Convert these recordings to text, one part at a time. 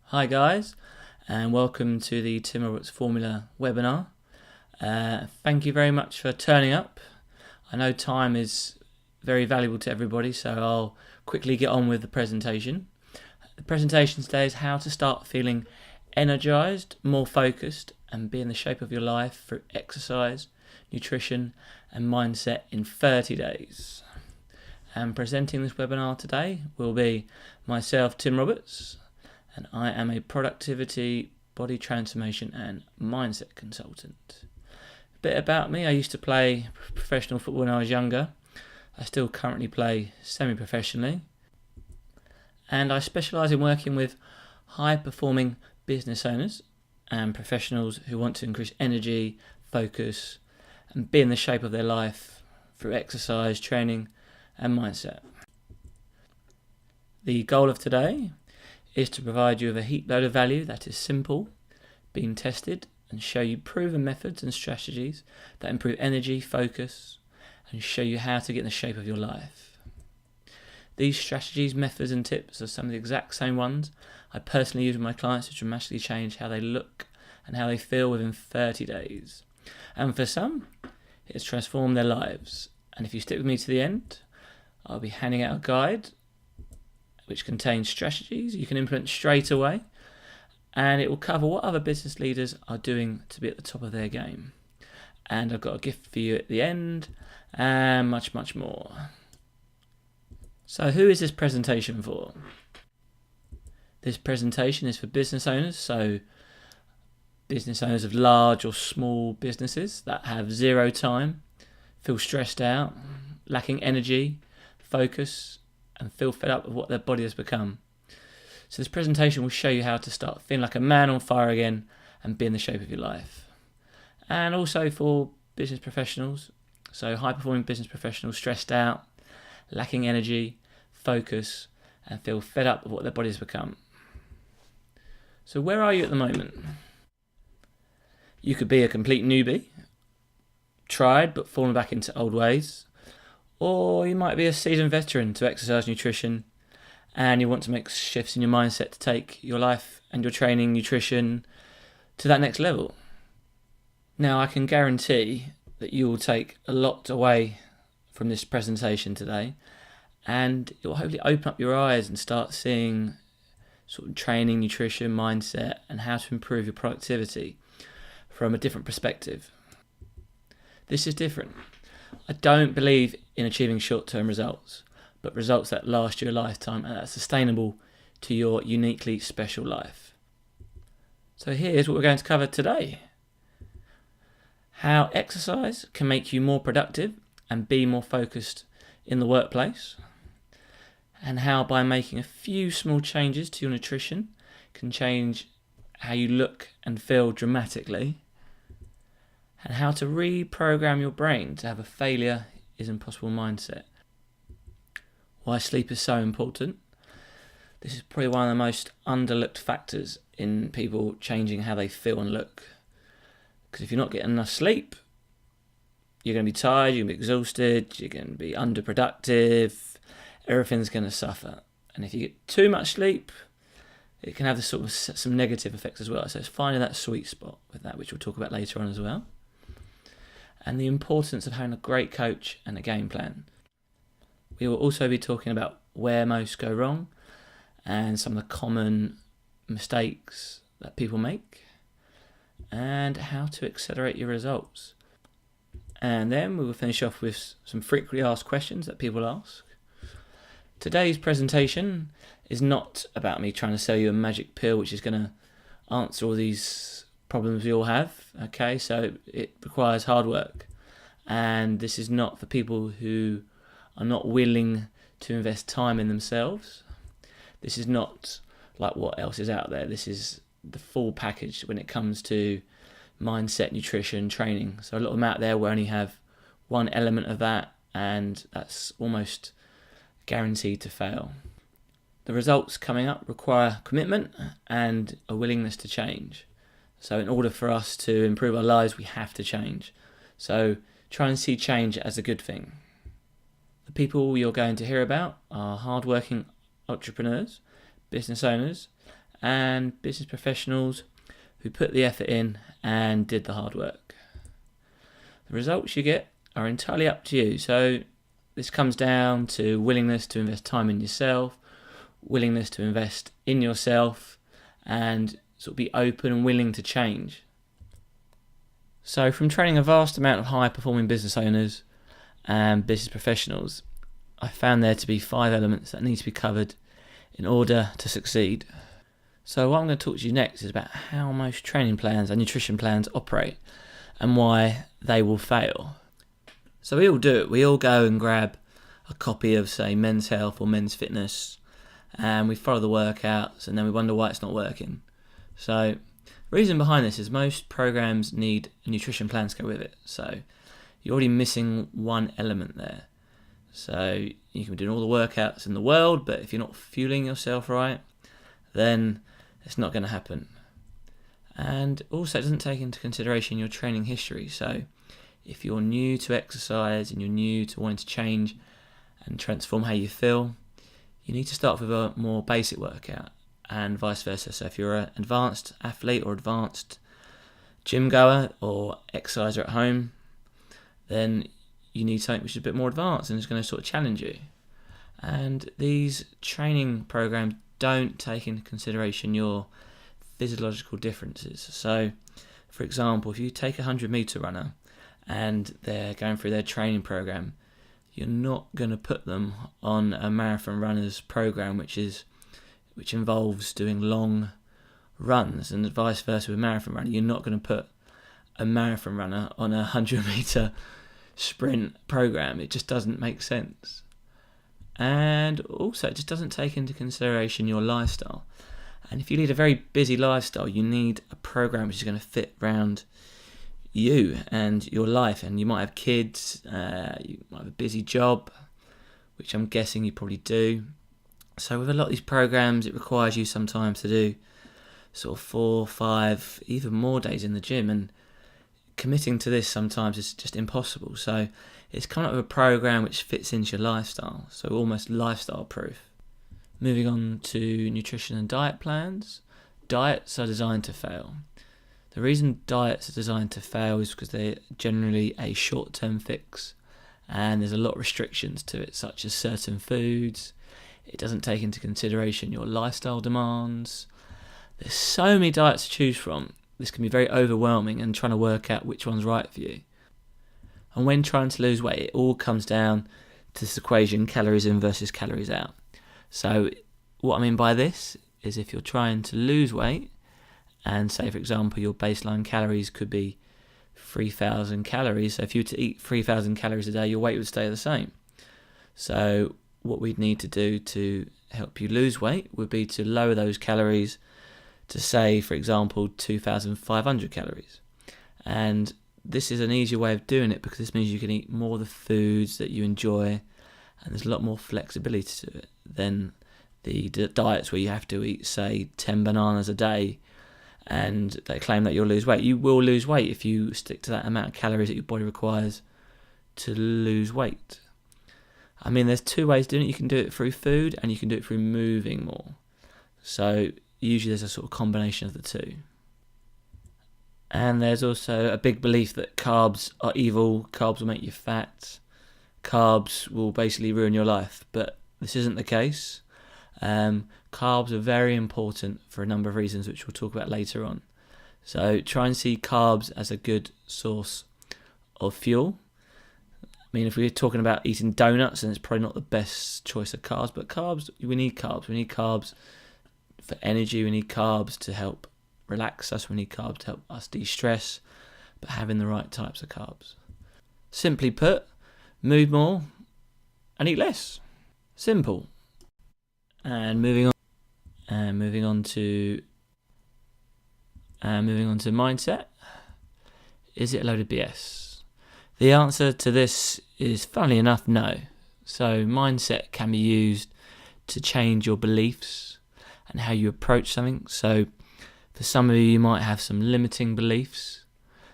Hi guys, and welcome to the Tim Roberts Formula webinar. Thank you very much for turning up. I know time is very valuable to everybody, so I'll quickly get on with the presentation. The presentation today is how to start feeling energized, more focused, and be in the shape of your life through exercise, nutrition, and mindset in 30 days. And presenting this webinar today will be myself, Tim Roberts, and I am a productivity, body transformation and mindset consultant. A bit about me: I used to play professional football when I was younger. I still currently play semi-professionally, and I specialise in working with high-performing business owners and professionals who want to increase energy, focus, and be in the shape of their life through exercise, training, and mindset. The goal of today is to provide you with a heap load of value that is simple, being tested, and show you proven methods and strategies that improve energy, focus, and show you how to get in the shape of your life. These strategies, methods, and tips are some of the exact same ones I personally use with my clients to dramatically change how they look and how they feel within 30 days. And for some, it's transformed their lives. And if you stick with me to the end, I'll be handing out a guide which contains strategies you can implement straight away, and it will cover what other business leaders are doing to be at the top of their game. And I've got a gift for you at the end, and much, much more. So who is this presentation for? This presentation is for business owners, so business owners of large or small businesses that have zero time, feel stressed out, lacking energy, focus, and feel fed up with what their body has become. So this presentation will show you how to start feeling like a man on fire again and be in the shape of your life. And also for business professionals, so high-performing business professionals stressed out, lacking energy, focus, and feel fed up with what their body has become. So where are you at the moment? You could be a complete newbie, tried but fallen back into old ways. Or you might be a seasoned veteran to exercise, nutrition, and you want to make shifts in your mindset to take your life and your training, nutrition to that next level. Now, I can guarantee that you will take a lot away from this presentation today, and it will hopefully open up your eyes and start seeing sort of training, nutrition, mindset, and how to improve your productivity from a different perspective. This is different. I don't believe in achieving short-term results, but results that last you a lifetime and that are sustainable to your uniquely special life. So here's what we're going to cover today: how exercise can make you more productive and be more focused in the workplace, and how by making a few small changes to your nutrition can change how you look and feel dramatically, and how to reprogram your brain to have a failure is impossible mindset. Why sleep is so important. This is probably one of the most underlooked factors in people changing how they feel and look. Because if you're not getting enough sleep, you're going to be tired, you're going to be exhausted, you're going to be underproductive, everything's going to suffer. And if you get too much sleep, it can have this sort of some negative effects as well. So it's finding that sweet spot with that, which we'll talk about later on as well. And the importance of having a great coach and a game plan. We will also be talking about where most go wrong and some of the common mistakes that people make and how to accelerate your results. And then we will finish off with some frequently asked questions that people ask. Today's presentation is not about me trying to sell you a magic pill which is going to answer all these problems we all have. Okay, so it requires hard work, and this is not for people who are not willing to invest time in themselves. This is not like what else is out there. This is the full package when it comes to mindset, nutrition, training. So a lot of them out there will only have one element of that, and that's almost guaranteed to fail. The results coming up require commitment and a willingness to change. So in order for us to improve our lives, we have to change. So try and see change as a good thing. The people you're going to hear about are hardworking entrepreneurs, business owners, and business professionals who put the effort in and did the hard work. The results you get are entirely up to you. So this comes down to willingness to invest time in yourself, willingness to invest in yourself, and sort of be open and willing to change. So from training a vast amount of high-performing business owners and business professionals, I found there to be 5 elements that need to be covered in order to succeed. So what I'm going to talk to you next is about how most training plans and nutrition plans operate and why they will fail. So we all do it. We all go and grab a copy of, say, Men's Health or Men's Fitness, and we follow the workouts, and then we wonder why it's not working. So the reason behind this is most programs need a nutrition plan to go with it. So you're already missing one element there. So you can be doing all the workouts in the world, but if you're not fueling yourself right, then it's not going to happen. And also it doesn't take into consideration your training history. So if you're new to exercise and you're new to wanting to change and transform how you feel, you need to start with a more basic workout and vice versa. So if you're an advanced athlete or advanced gym goer or exerciser at home, then you need something which is a bit more advanced and is going to sort of challenge you. And these training programs don't take into consideration your physiological differences. So, for example, if you take a 100-meter runner and they're going through their training program, you're not going to put them on a marathon runner's program, which involves doing long runs, and vice versa with marathon running. You're not going to put a marathon runner on a 100-meter sprint program. It just doesn't make sense. And also it just doesn't take into consideration your lifestyle. And if you lead a very busy lifestyle, you need a program which is going to fit around you and your life. And you might have kids, you might have a busy job, which I'm guessing you probably do. So with a lot of these programs, it requires you sometimes to do sort of 4, 5, even more days in the gym, and committing to this sometimes is just impossible. So it's kind of a program which fits into your lifestyle, so almost lifestyle proof. Moving on to nutrition and diet plans. Diets are designed to fail. The reason diets are designed to fail is because they're generally a short-term fix, and there's a lot of restrictions to it, such as certain foods. It doesn't take into consideration your lifestyle demands. There's so many diets to choose from. This can be very overwhelming and trying to work out which one's right for you. And when trying to lose weight, it all comes down to this equation, calories in versus calories out. So what I mean by this is if you're trying to lose weight, and say, for example, your baseline calories could be 3,000 calories. So if you were to eat 3,000 calories a day, your weight would stay the same. So what we'd need to do to help you lose weight would be to lower those calories to, say, for example, 2,500 calories. And this is an easier way of doing it because this means you can eat more of the foods that you enjoy, and there's a lot more flexibility to it than the diets where you have to eat, say, 10 bananas a day and they claim that you'll lose weight. You will lose weight if you stick to that amount of calories that your body requires to lose weight. I mean, there's 2 ways of doing it. You can do it through food and you can do it through moving more. So usually there's a sort of combination of the 2. And there's also a big belief that carbs are evil, carbs will make you fat, carbs will basically ruin your life, but this isn't the case. Carbs are very important for a number of reasons, which we'll talk about later on. So try and see carbs as a good source of fuel. I mean, if we're talking about eating donuts, then it's probably not the best choice of carbs, but carbs, we need carbs. We need carbs for energy, we need carbs to help relax us, we need carbs to help us de-stress, but having the right types of carbs. Simply put, move more and eat less. Simple. And moving on to mindset. Is it a load of BS? The answer to this is, funnily enough, no. So mindset can be used to change your beliefs and how you approach something. So for some of you, you might have some limiting beliefs,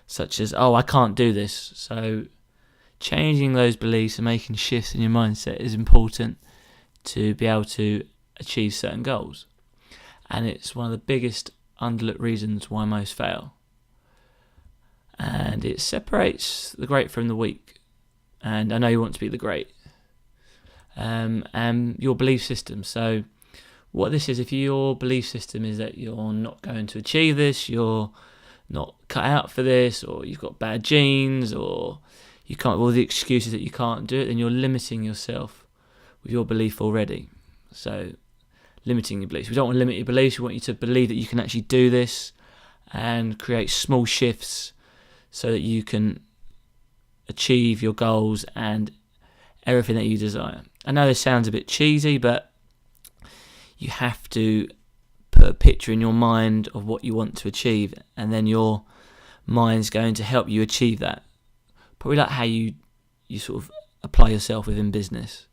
such as, oh, I can't do this. So changing those beliefs and making shifts in your mindset is important to be able to achieve certain goals. and it's one of the biggest underlooked reasons why most fail. And it separates the great from the weak. And I know you want to be the great. And your belief system. So what this is, if your belief system is that you're not going to achieve this, you're not cut out for this, or you've got bad genes, or you can't, all the excuses that you can't do it, then you're limiting yourself with your belief already. So limiting your beliefs. We don't want to limit your beliefs. We want you to believe that you can actually do this and create small shifts so that you can achieve your goals and everything that you desire. I know this sounds a bit cheesy, but you have to put a picture in your mind of what you want to achieve, and then your mind's going to help you achieve that. Probably like how you sort of apply yourself within business.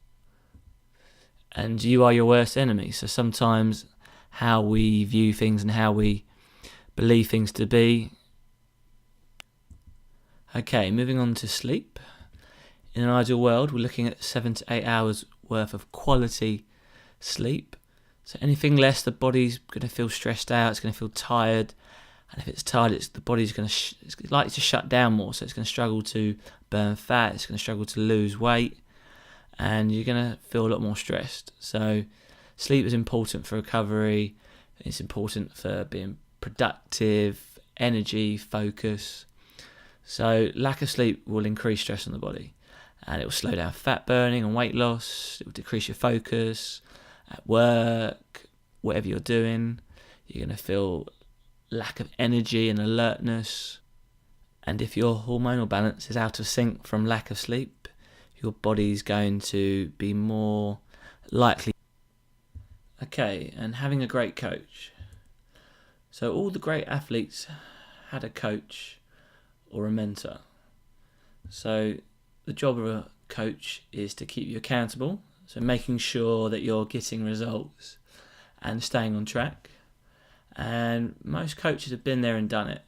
And you are your worst enemy. So sometimes how we view things and how we believe things to be. Okay, moving on to sleep. In an ideal world, we're looking at 7 to 8 hours worth of quality sleep. So anything less, the body's going to feel stressed out, it's going to feel tired. And if it's tired, the body's going to it's likely to shut down more. So it's going to struggle to burn fat, it's going to struggle to lose weight, and you're going to feel a lot more stressed. So sleep is important for recovery. It's important for being productive, energy, focus. So lack of sleep will increase stress on the body, and it will slow down fat burning and weight loss. It will decrease your focus at work, whatever you're doing. You're going to feel lack of energy and alertness. And if your hormonal balance is out of sync from lack of sleep, your body's going to be more likely. Okay, and having a great coach. So all the great athletes had a coach or a mentor. So the job of a coach is to keep you accountable. So making sure that you're getting results and staying on track. And most coaches have been there and done it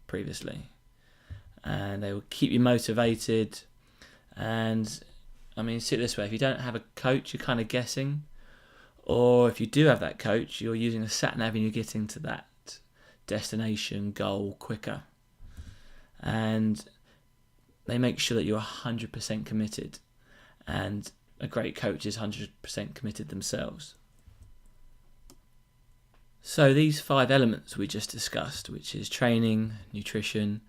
previously. And they will keep you motivated. And I mean, see it this way, if you don't have a coach, you're kind of guessing. Or if you do have that coach, you're using a sat-nav and you're getting to that destination goal quicker. And they make sure that you're 100% committed. And a great coach is 100% committed themselves. So these 5 elements we just discussed, which is training, nutrition,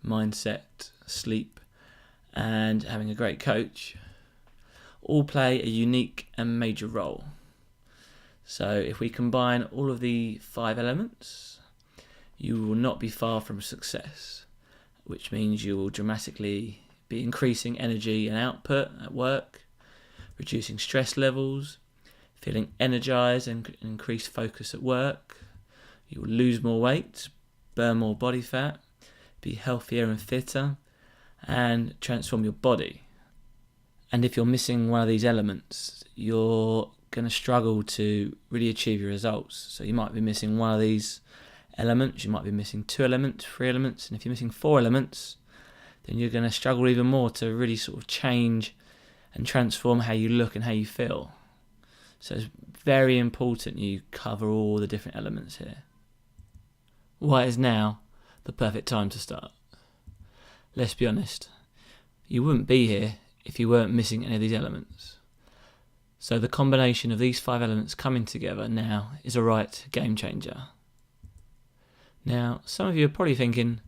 mindset, sleep, and having a great coach, all play a unique and major role. So if we combine all of the 5 elements, you will not be far from success, which means you will dramatically be increasing energy and output at work, reducing stress levels, feeling energized and increased focus at work. You will lose more weight, burn more body fat, be healthier and fitter, and transform your body. And if you're missing one of these elements, you're going to struggle to really achieve your results. So you might be missing one of these elements, you might be missing 2 elements, 3 elements, and if you're missing 4 elements, then you're going to struggle even more to really sort of change and transform how you look and how you feel. So it's very important you cover all the different elements here. Why is now the perfect time to start? Let's be honest, you wouldn't be here if you weren't missing any of these elements. So the combination of these 5 elements coming together now is a right game changer. Now, some of you are probably thinking,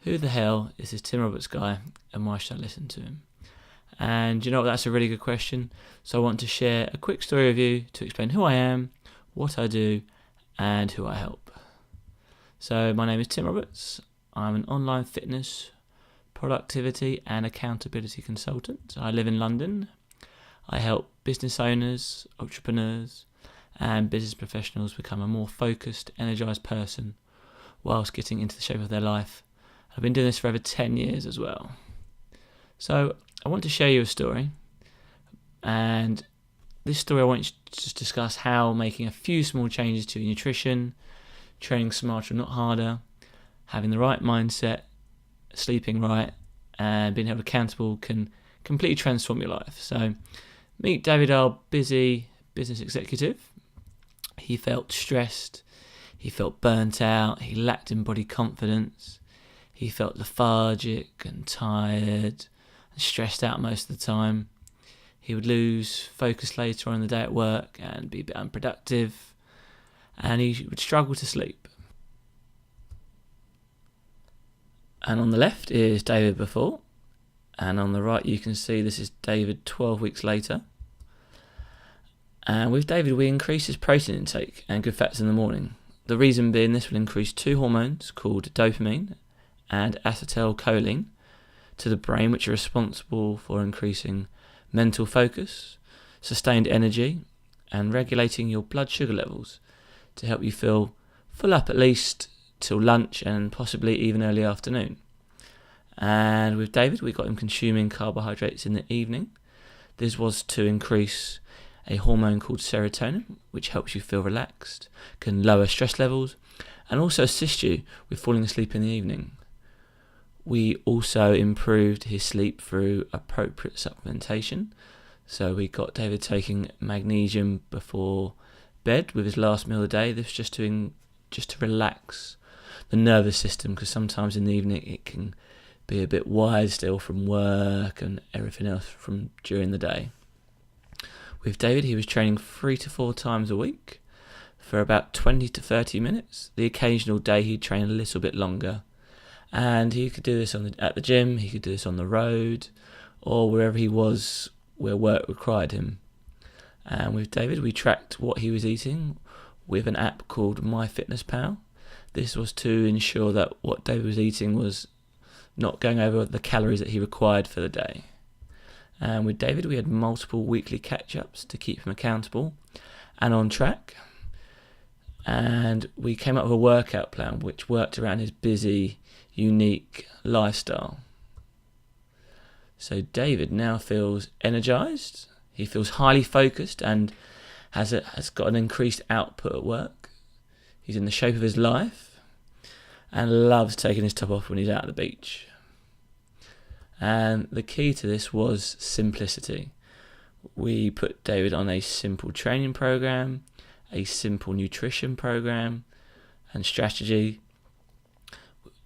who the hell is this Tim Roberts guy and why should I listen to him? And you know what, that's a really good question. So I want to share a quick story with you to explain who I am, what I do, and who I help. So my name is Tim Roberts. I'm an online fitness, productivity and accountability consultant. I live in London. I help business owners, entrepreneurs, and business professionals become a more focused, energized person whilst getting into the shape of their life. I've been doing this for over 10 years as well. So I want to share you a story, and this story I want you to just discuss how making a few small changes to your nutrition, training smarter not harder, having the right mindset, sleeping right, and being held accountable can completely transform your life. So meet David R, busy business executive. He felt stressed, He felt burnt out, he lacked in body confidence, he felt lethargic and tired and stressed out most of the time. He would lose focus later on in the day at work and be a bit unproductive, and he would struggle to sleep. And on the left is David before, and on the right you can see this is David 12 weeks later. And with David we increase his protein intake and good fats in the morning. The reason being this will increase two hormones called dopamine and acetylcholine to the brain, which are responsible for increasing mental focus, sustained energy, and regulating your blood sugar levels to help you feel full up at least till lunch and possibly even early afternoon. And with David, we got him consuming carbohydrates in the evening. This was to increase a hormone called serotonin, which helps you feel relaxed, can lower stress levels, and also assist you with falling asleep in the evening. We also improved his sleep through appropriate supplementation. So we got David taking magnesium before bed with his last meal of the day. This was just to relax the nervous system, because sometimes in the evening it can be a bit wired still from work and everything else from during the day. With David, he was training 3 to 4 times a week for about 20 to 30 minutes. The occasional day he'd train a little bit longer. And he could do this at the gym, he could do this on the road, or wherever he was where work required him. And with David, we tracked what he was eating with an app called MyFitnessPal. This was to ensure that what David was eating was not going over the calories that he required for the day. And with David, we had multiple weekly catch-ups to keep him accountable and on track. And we came up with a workout plan which worked around his busy, unique lifestyle. So David now feels energized, he feels highly focused and has got an increased output at work. He's in the shape of his life and loves taking his top off when he's out at the beach. And the key to this was simplicity. We put David on a simple training program, a simple nutrition program and strategy,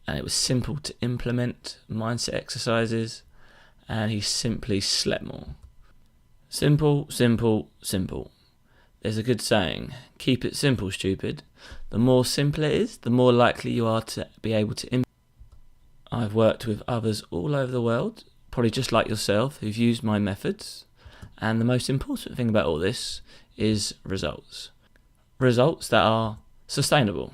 and it was simple to implement mindset exercises, and he simply slept more. Simple, simple, simple. There's a good saying, keep it simple, stupid. The more simple it is, the more likely you are to be able to implement. I've worked with others all over the world, probably just like yourself, who've used my methods, and the most important thing about all this is results. Results that are sustainable.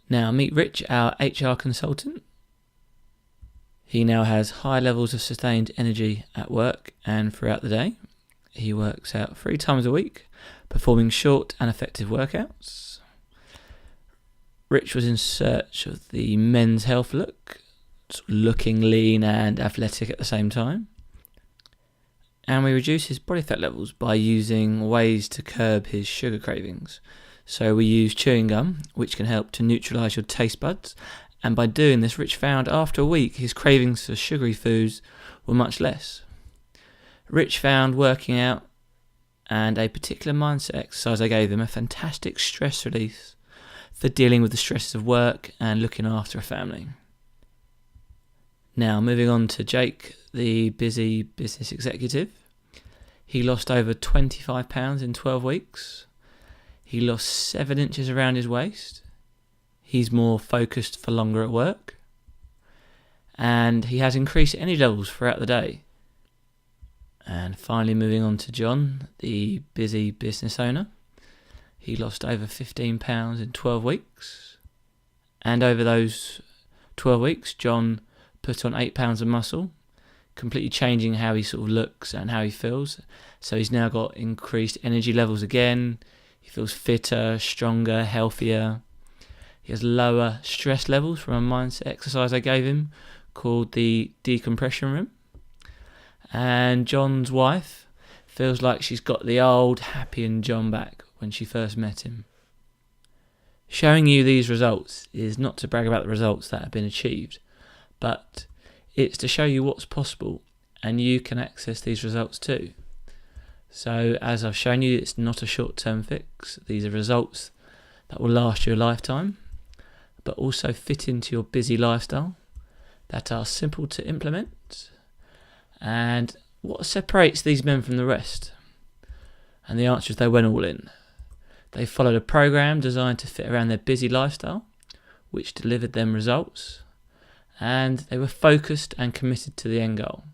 Now meet Rich, our HR consultant. He now has high levels of sustained energy at work and throughout the day. He works out 3 times a week, performing short and effective workouts. Rich was in search of the men's health look, looking lean and athletic at the same time. And we reduce his body fat levels by using ways to curb his sugar cravings. So we use chewing gum, which can help to neutralise your taste buds. And by doing this, Rich found after a week his cravings for sugary foods were much less. Rich found working out and a particular mindset exercise I gave him a fantastic stress release for dealing with the stresses of work and looking after a family. Now, moving on to Jake, the busy business executive. He lost over 25 pounds in 12 weeks. He lost 7 inches around his waist. He's more focused for longer at work. And he has increased energy levels throughout the day. And finally, moving on to John, the busy business owner. He lost over 15 pounds in 12 weeks. And over those 12 weeks, John put on 8 pounds of muscle, completely changing how he sort of looks and how he feels. So he's now got increased energy levels again. He feels fitter, stronger, healthier. He has lower stress levels from a mindset exercise I gave him called the decompression room. And John's wife feels like she's got the old happy and John back when she first met him. Showing you these results is not to brag about the results that have been achieved, but it's to show you what's possible and you can access these results too. So as I've shown you, it's not a short-term fix. These are results that will last you a lifetime, but also fit into your busy lifestyle, that are simple to implement. And what separates these men from the rest? And the answer is they went all in. They followed a program designed to fit around their busy lifestyle, which delivered them results, and they were focused and committed to the end goal.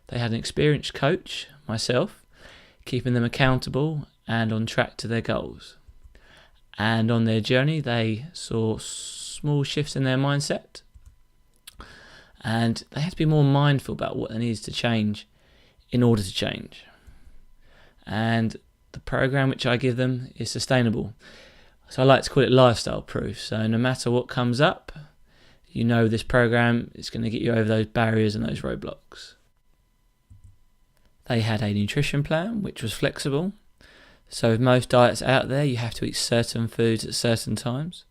They had an experienced coach, myself, keeping them accountable and on track to their goals. And on their journey, they saw small shifts in their mindset, and they had to be more mindful about what they needed to change in order to change. And the program which I give them is sustainable. So I like to call it lifestyle proof. So no matter what comes up, you know this program is going to get you over those barriers and those roadblocks. They had a nutrition plan which was flexible. So with most diets out there, you have to eat certain foods at certain times,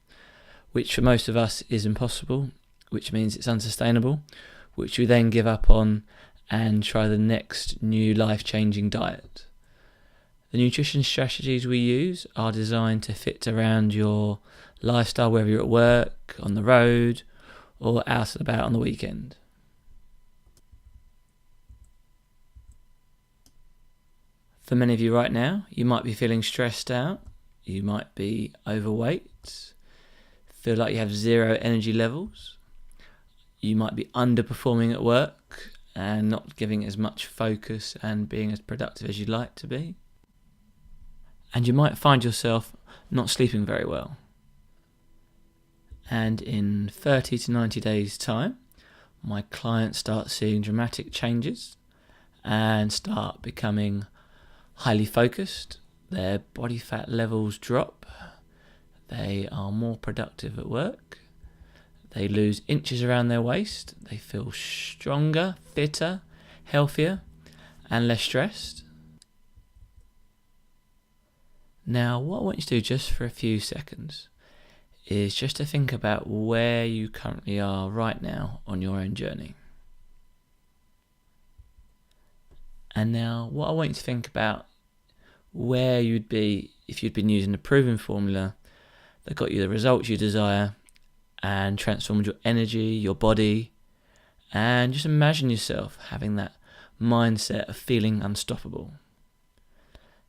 which for most of us is impossible, which means it's unsustainable, which we then give up on and try the next new life-changing diet. The nutrition strategies we use are designed to fit around your lifestyle, whether you're at work, on the road, or out and about on the weekend. For many of you right now, you might be feeling stressed out, you might be overweight, feel like you have zero energy levels, you might be underperforming at work and not giving as much focus and being as productive as you'd like to be. And you might find yourself not sleeping very well. And in 30 to 90 days' time, my clients start seeing dramatic changes and start becoming highly focused. Their body fat levels drop. They are more productive at work. They lose inches around their waist. They feel stronger, fitter, healthier, and less stressed. Now, what I want you to do just for a few seconds is just to think about where you currently are right now on your own journey. And now, what I want you to think about where you'd be if you'd been using the proven formula that got you the results you desire and transformed your energy, your body, and just imagine yourself having that mindset of feeling unstoppable.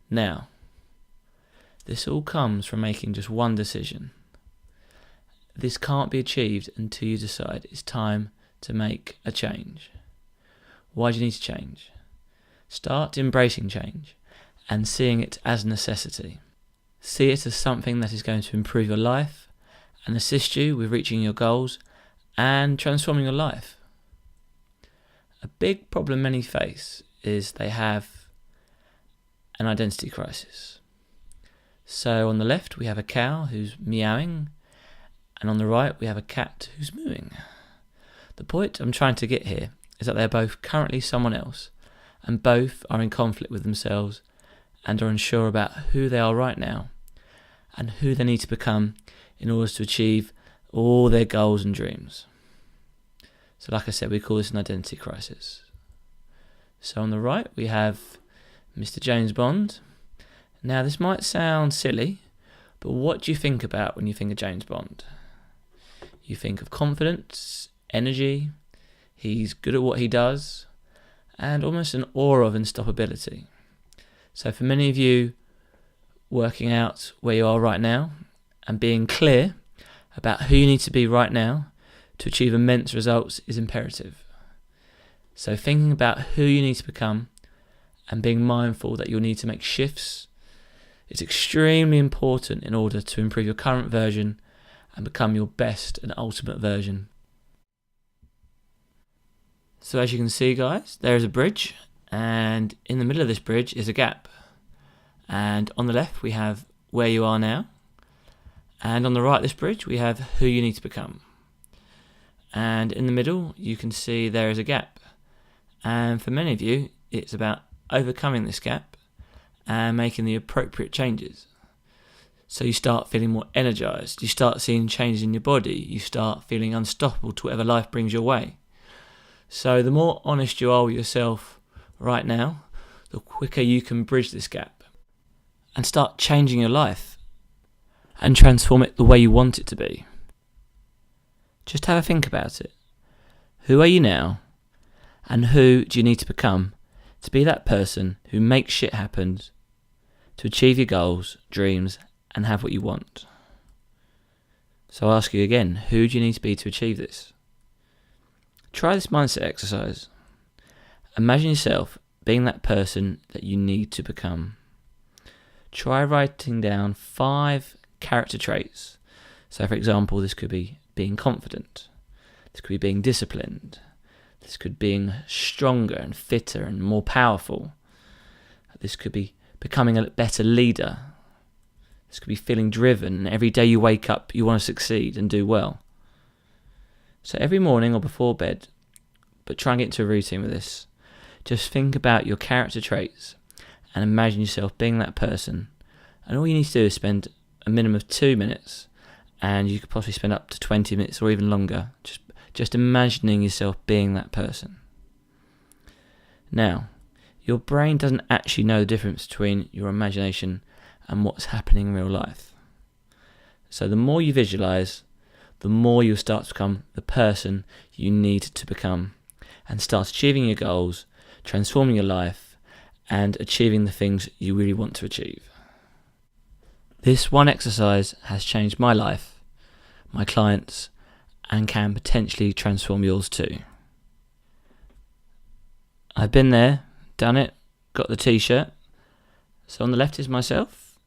Now, this all comes from making just one decision. This can't be achieved until you decide it's time to make a change. Why do you need to change? Start embracing change and seeing it as a necessity. See it as something that is going to improve your life and assist you with reaching your goals and transforming your life. A big problem many face is they have an identity crisis. So on the left we have a cow who's meowing, and on the right we have a cat who's mooing. The point I'm trying to get here is that they're both currently someone else, and both are in conflict with themselves and are unsure about who they are right now and who they need to become in order to achieve all their goals and dreams. So like I said, we call this an identity crisis. So on the right we have Mr. James Bond. Now this might sound silly, but what do you think about when you think of James Bond? You think of confidence, energy, he's good at what he does, and almost an aura of unstoppability. So for many of you, working out where you are right now and being clear about who you need to be right now to achieve immense results is imperative. So thinking about who you need to become and being mindful that you'll need to make shifts is extremely important in order to improve your current version and become your best and ultimate version. So as you can see, guys, there is a bridge, and in the middle of this bridge is a gap. And on the left we have where you are now, and on the right of this bridge we have who you need to become. And in the middle you can see there is a gap, and for many of you it's about overcoming this gap and making the appropriate changes. So you start feeling more energized, you start seeing changes in your body, you start feeling unstoppable to whatever life brings your way. So the more honest you are with yourself right now, the quicker you can bridge this gap and start changing your life and transform it the way you want it to be. Just have a think about it. Who are you now? And who do you need to become to be that person who makes shit happen, to achieve your goals, dreams, and have what you want? So I'll ask you again, who do you need to be to achieve this? Try this mindset exercise. Imagine yourself being that person that you need to become. Try writing down 5 character traits. So for example, this could be being confident. This could be being disciplined. This could be being stronger and fitter and more powerful. This could be becoming a better leader. This could be feeling driven. Every day you wake up, you want to succeed and do well. So every morning or before bed, but try and get into a routine with this, just think about your character traits and imagine yourself being that person. And all you need to do is spend a minimum of 2 minutes, and you could possibly spend up to 20 minutes or even longer, just imagining yourself being that person. Now, your brain doesn't actually know the difference between your imagination and what's happening in real life. So the more you visualize, the more you'll start to become the person you need to become and start achieving your goals, transforming your life, and achieving the things you really want to achieve. This one exercise has changed my life, my clients, and can potentially transform yours too. I've been there, done it, got the t-shirt. So on the left is myself,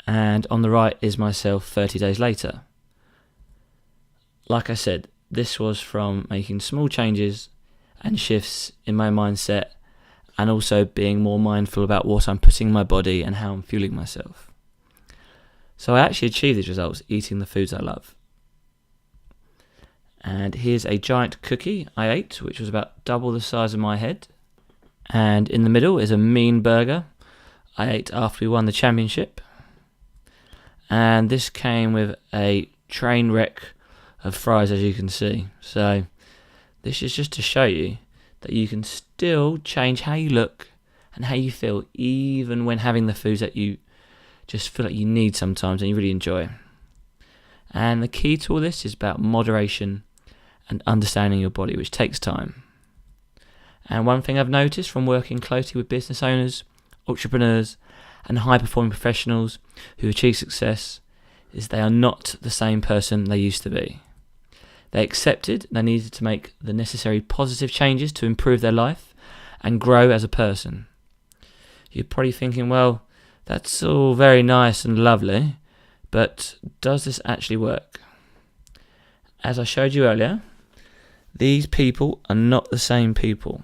and on the right is myself 30 days later. Like I said, this was from making small changes and shifts in my mindset, and also being more mindful about what I'm putting in my body and how I'm fueling myself. So I actually achieved these results eating the foods I love. And here's a giant cookie I ate, which was about double the size of my head. And in the middle is a mean burger I ate after we won the championship. And this came with a train wreck of fries, as you can see. So this is just to show you that you can still change how you look and how you feel, even when having the foods that you just feel like you need sometimes and you really enjoy. And the key to all this is about moderation and understanding your body, which takes time. And one thing I've noticed from working closely with business owners, entrepreneurs, and high-performing professionals who achieve success is they are not the same person they used to be. They accepted they needed to make the necessary positive changes to improve their life and grow as a person. You're probably thinking, well, that's all very nice and lovely, but does this actually work? As I showed you earlier, these people are not the same people.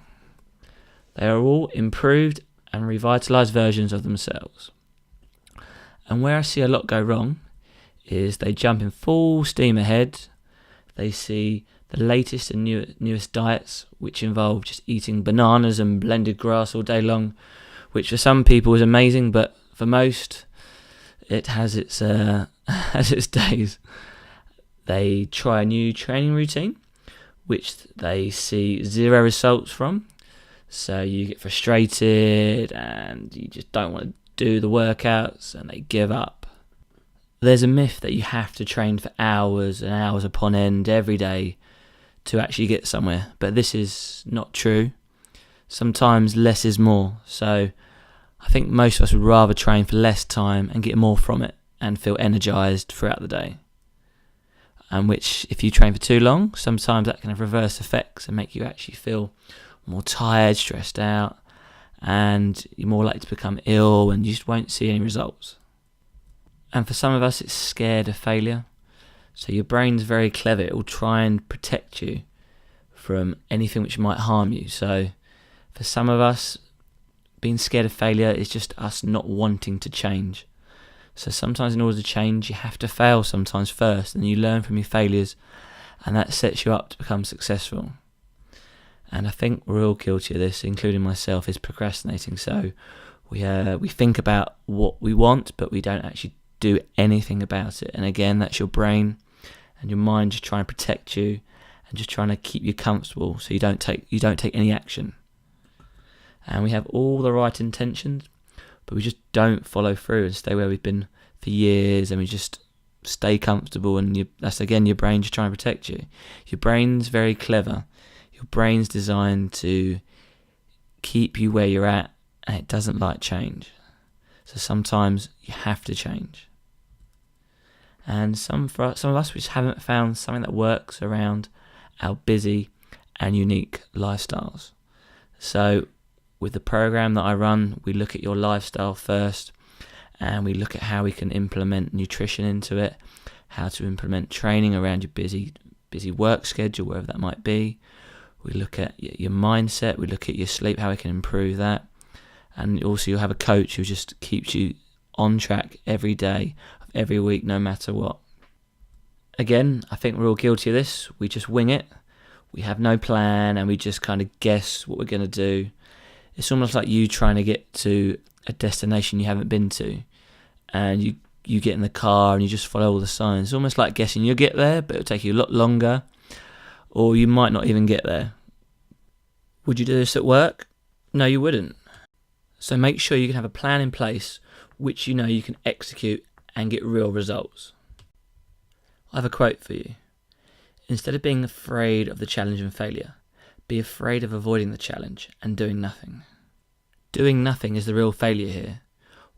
They are all improved and revitalized versions of themselves. And where I see a lot go wrong is they jump in full steam ahead. They see the latest and newest diets, which involve just eating bananas and blended grass all day long, which for some people is amazing, but for most, it has its days. They try a new training routine, which they see zero results from. So you get frustrated and you just don't want to do the workouts and they give up. There's a myth that you have to train for hours and hours upon end every day to actually get somewhere, but this is not true. Sometimes less is more. So I think most of us would rather train for less time and get more from it and feel energized throughout the day. And which, if you train for too long, sometimes that can have reverse effects and make you actually feel more tired, stressed out, and you're more likely to become ill and you just won't see any results. And for some of us, it's scared of failure. So your brain's very clever. It will try and protect you from anything which might harm you. So for some of us, being scared of failure is just us not wanting to change. So sometimes in order to change, you have to fail sometimes first, and you learn from your failures, and that sets you up to become successful. And I think we're all guilty of this, including myself, is procrastinating. So we think about what we want, but we don't actually do anything about it. And again, that's your brain and your mind just trying to protect you and just trying to keep you comfortable so you don't take any action. and we have all the right intentions, but we just don't follow through and stay where we've been for years, and we just stay comfortable, and that's again your brain just trying to protect you. Your brain's very clever. Your brain's designed to keep you where you're at, and it doesn't like change. So sometimes you have to change. And some of us, we just haven't found something that works around our busy and unique lifestyles. So with the program that I run, we look at your lifestyle first, and we look at how we can implement nutrition into it, how to implement training around your busy work schedule, wherever that might be. We look at your mindset, we look at your sleep, how we can improve that. And also you'll have a coach who just keeps you on track every day, every week, no matter what. Again, I think we're all guilty of this. We just wing it. We have no plan, and we just kind of guess what we're going to do. It's almost like you trying to get to a destination you haven't been to, and you get in the car and you just follow all the signs. It's almost like guessing you'll get there, but it'll take you a lot longer, or you might not even get there. Would you do this at work? No, you wouldn't. So make sure you can have a plan in place which you know you can execute and get real results. I have a quote for you. Instead of being afraid of the challenge and failure, be afraid of avoiding the challenge and doing nothing. Doing nothing is the real failure here.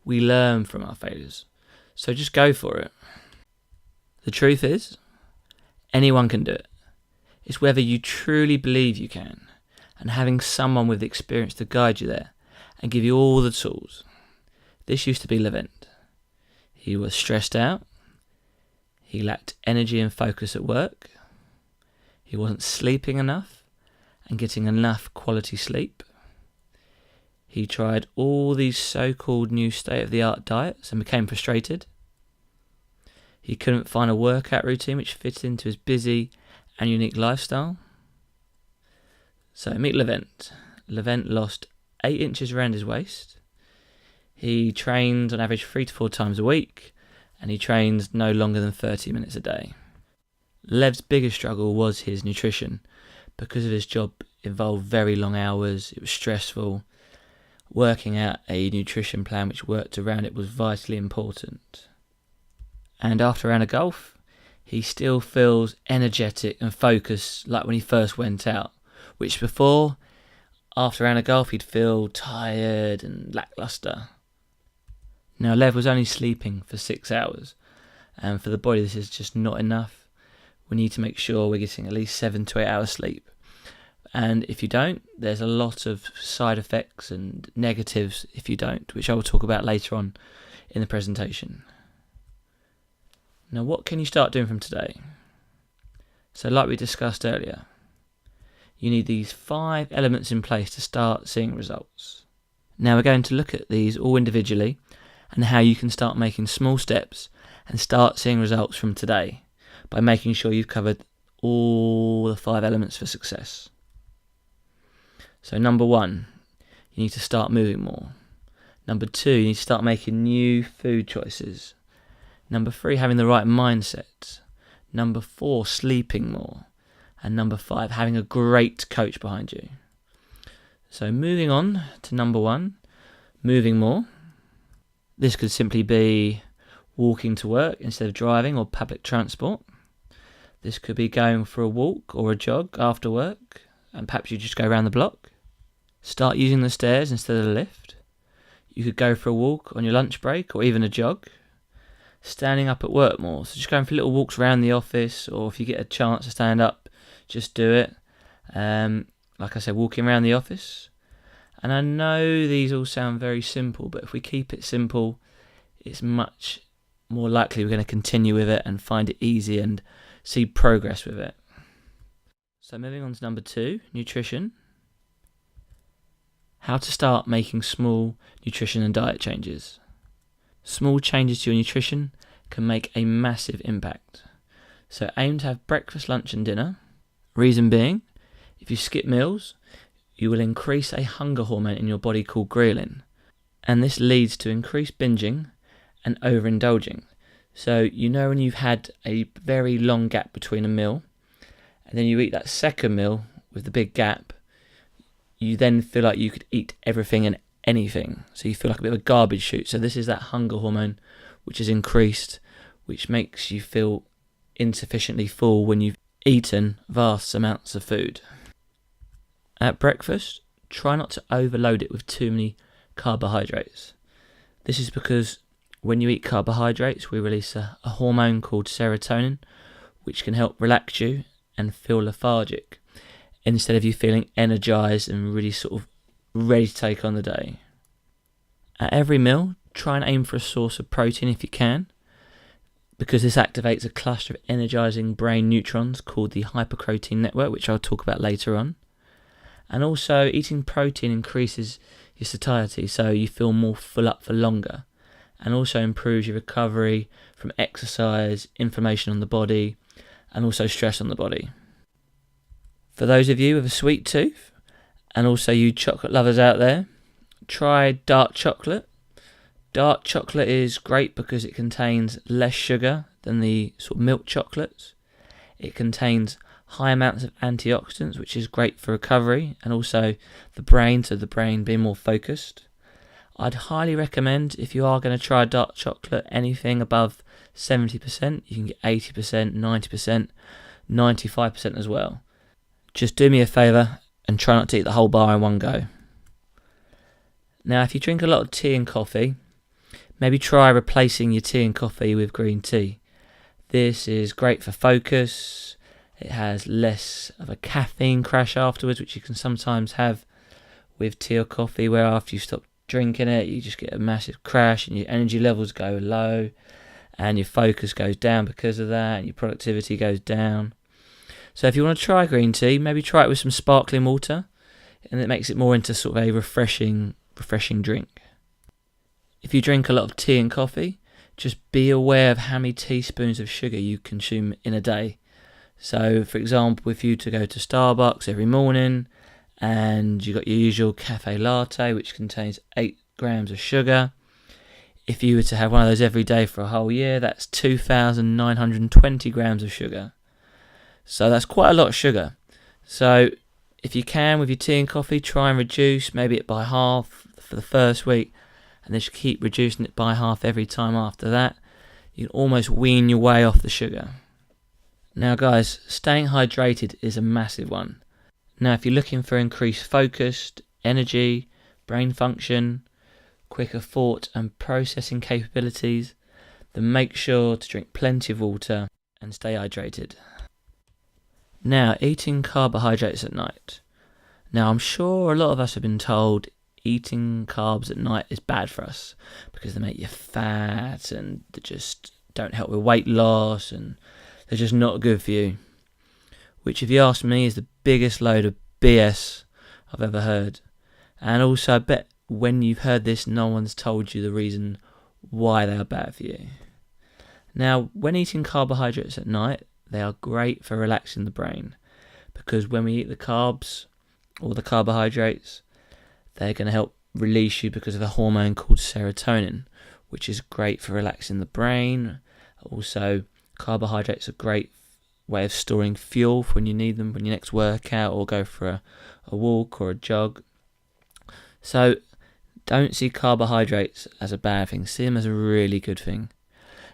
We learn from our failures, so just go for it. The truth is, anyone can do it. It's whether you truly believe you can, and having someone with the experience to guide you there and give you all the tools. This used to be Levent. He was stressed out. He lacked energy and focus at work. He wasn't sleeping enough and getting enough quality sleep. He tried all these so-called new state-of-the-art diets and became frustrated. He couldn't find a workout routine which fit into his busy and unique lifestyle. So meet Levent. Levent lost 8 inches around his waist. He trained on average 3 to 4 times a week, and he trained no longer than 30 minutes a day. Lev's biggest struggle was his nutrition. Because of his job involved very long hours, it was stressful. Working out a nutrition plan which worked around it was vitally important. And after a round of golf, he still feels energetic and focused like when he first went out, which before, after a round of golf, he'd feel tired and lackluster. Now, Lev was only sleeping for 6 hours, and for the body this is just not enough. We need to make sure we're getting at least 7 to 8 hours sleep. And if you don't, there's a lot of side effects and negatives if you don't, which I will talk about later on in the presentation. Now, what can you start doing from today? So like we discussed earlier, you need these 5 elements in place to start seeing results. Now we're going to look at these all individually and how you can start making small steps and start seeing results from today by making sure you've covered all the 5 elements for success. So number 1, you need to start moving more. Number 2, you need to start making new food choices. Number 3, having the right mindset. Number 4, sleeping more. And number 5, having a great coach behind you. So moving on to number 1, moving more. This could simply be walking to work instead of driving or public transport. This could be going for a walk or a jog after work, and perhaps you just go around the block. Start using the stairs instead of the lift. You could go for a walk on your lunch break or even a jog. Standing up at work more, so just going for little walks around the office, or if you get a chance to stand up, just do it. Like I said, walking around the office. And I know these all sound very simple, but if we keep it simple, it's much more likely we're going to continue with it and find it easy and see progress with it. So moving on to number 2, nutrition. How to start making small nutrition and diet changes. Small changes to your nutrition can make a massive impact. So aim to have breakfast, lunch and dinner. Reason being, if you skip meals, you will increase a hunger hormone in your body called ghrelin. And this leads to increased binging and overindulging. So you know when you've had a very long gap between a meal, and then you eat that second meal with the big gap, you then feel like you could eat everything and anything. So you feel like a bit of a garbage chute. So this is that hunger hormone which is increased, which makes you feel insufficiently full when you've eaten vast amounts of food. At breakfast, try not to overload it with too many carbohydrates. This is because when you eat carbohydrates, we release a hormone called serotonin, which can help relax you and feel lethargic, instead of you feeling energized and really sort of ready to take on the day. At every meal, try and aim for a source of protein if you can, because this activates a cluster of energizing brain neutrons called the hyperprotein network, which I'll talk about later on. And also, eating protein increases your satiety, so you feel more full up for longer, and also improves your recovery from exercise, inflammation on the body, and also stress on the body. For those of you with a sweet tooth, and also you chocolate lovers out there, try dark chocolate. Dark chocolate is great because it contains less sugar than the sort of milk chocolates. It contains high amounts of antioxidants, which is great for recovery and also the brain, so the brain being more focused. I'd highly recommend, if you are going to try dark chocolate, anything above 70%. You can get 80%, 90%, 95% as well. Just do me a favour and try not to eat the whole bar in one go. Now, if you drink a lot of tea and coffee, maybe try replacing your tea and coffee with green tea. This is great for focus. It has less of a caffeine crash afterwards, which you can sometimes have with tea or coffee, where after you stop drinking it, you just get a massive crash and your energy levels go low and your focus goes down because of that, and your productivity goes down. So if you want to try green tea, maybe try it with some sparkling water, and it makes it more into sort of a refreshing drink. If you drink a lot of tea and coffee, just be aware of how many teaspoons of sugar you consume in a day. So, for example, if you to go to Starbucks every morning and you got your usual cafe latte, which contains 8 grams of sugar, if you were to have one of those every day for a whole year, that's 2,920 grams of sugar. So that's quite a lot of sugar. So if you can, with your tea and coffee, try and reduce maybe it by half for the first week, and then just keep reducing it by half every time after that. You can almost wean your way off the sugar. Now guys, staying hydrated is a massive one. Now if you're looking for increased focus, energy, brain function, quicker thought and processing capabilities, then make sure to drink plenty of water and stay hydrated. Now, eating carbohydrates at night. Now, I'm sure a lot of us have been told eating carbs at night is bad for us because they make you fat and they just don't help with weight loss and they're just not good for you. Which, if you ask me, is the biggest load of BS I've ever heard. And also, I bet when you've heard this, no one's told you the reason why they are bad for you. Now, when eating carbohydrates at night, they are great for relaxing the brain, because when we eat the carbs or the carbohydrates, they're going to help release you because of a hormone called serotonin, which is great for relaxing the brain. Also, carbohydrates are a great way of storing fuel for when you need them, when you next work out or go for a walk or a jog. So don't see carbohydrates as a bad thing, see them as a really good thing.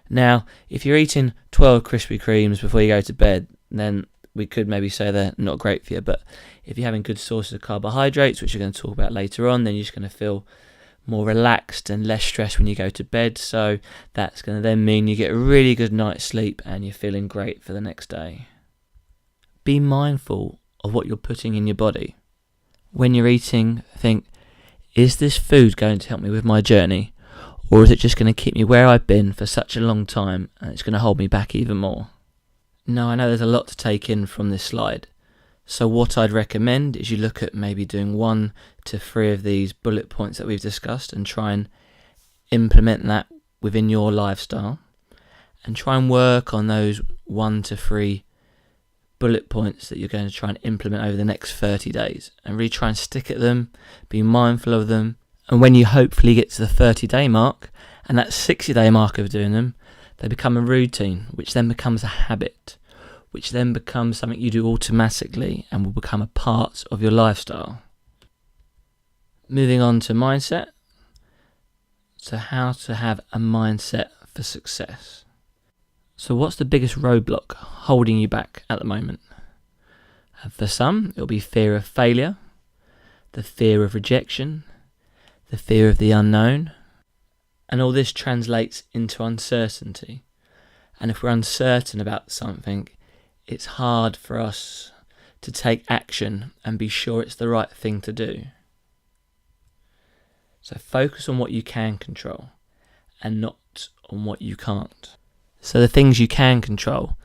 Now, if you're eating 12 Krispy Kremes before you go to bed, then we could maybe say they're not great for you. But if you're having good sources of carbohydrates, which we're going to talk about later on, then you're just going to feel more relaxed and less stressed when you go to bed. So that's going to then mean you get a really good night's sleep and you're feeling great for the next day. Be mindful of what you're putting in your body. When you're eating, think, is this food going to help me with my journey? Or is it just going to keep me where I've been for such a long time and it's going to hold me back even more? Now, I know there's a lot to take in from this slide. So what I'd recommend is you look at maybe doing 1 to 3 of these bullet points that we've discussed and try and implement that within your lifestyle. And try and work on those 1 to 3 bullet points that you're going to try and implement over the next 30 days. And really try and stick at them, be mindful of them. And when you hopefully get to the 30-day mark and that 60-day mark of doing them, they become a routine, which then becomes a habit, which then becomes something you do automatically and will become a part of your lifestyle. moving on to mindset. So how to have a mindset for success. So what's the biggest roadblock holding you back at the moment? For some, it'll be fear of failure, the fear of rejection, the fear of the unknown, and all this translates into uncertainty. And if we're uncertain about something, it's hard for us to take action and be sure it's the right thing to do. So focus on what you can control and not on what you can't. So the things you can control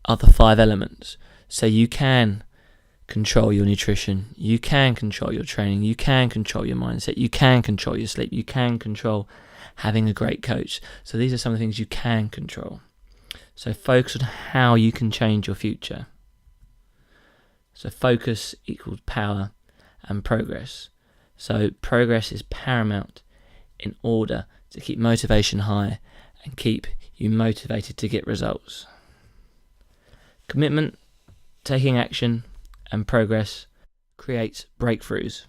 are the 5 elements. So you can control your nutrition, you can control your training, you can control your mindset, you can control your sleep, you can control having a great coach. So these are some of the things you can control. So focus on how you can change your future. So focus equals power and progress. So progress is paramount in order to keep motivation high and keep you motivated to get results. Commitment, taking action, and progress creates breakthroughs.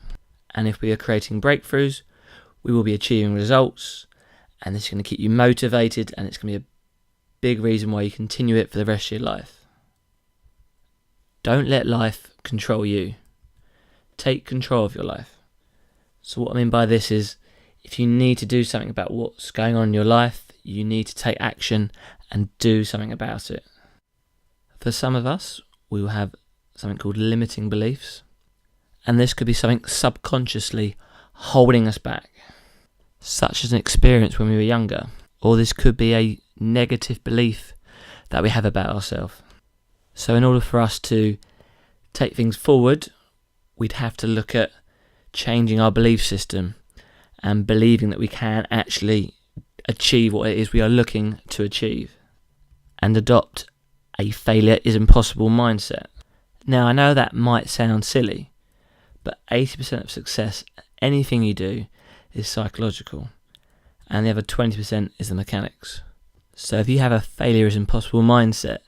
And if we are creating breakthroughs, we will be achieving results, and this is going to keep you motivated, and it's going to be a big reason why you continue it for the rest of your life. Don't let life control you. Take control of your life. So what I mean by this is, if you need to do something about what's going on in your life, you need to take action and do something about it. For some of us, we will have something called limiting beliefs, and this could be something subconsciously holding us back, such as an experience when we were younger, or this could be a negative belief that we have about ourselves. So in order for us to take things forward, we'd have to look at changing our belief system and believing that we can actually achieve what it is we are looking to achieve, and adopt a failure is impossible mindset. Now I know that might sound silly, but 80% of success, anything you do, is psychological, and the other 20% is the mechanics. So if you have a failure is impossible mindset,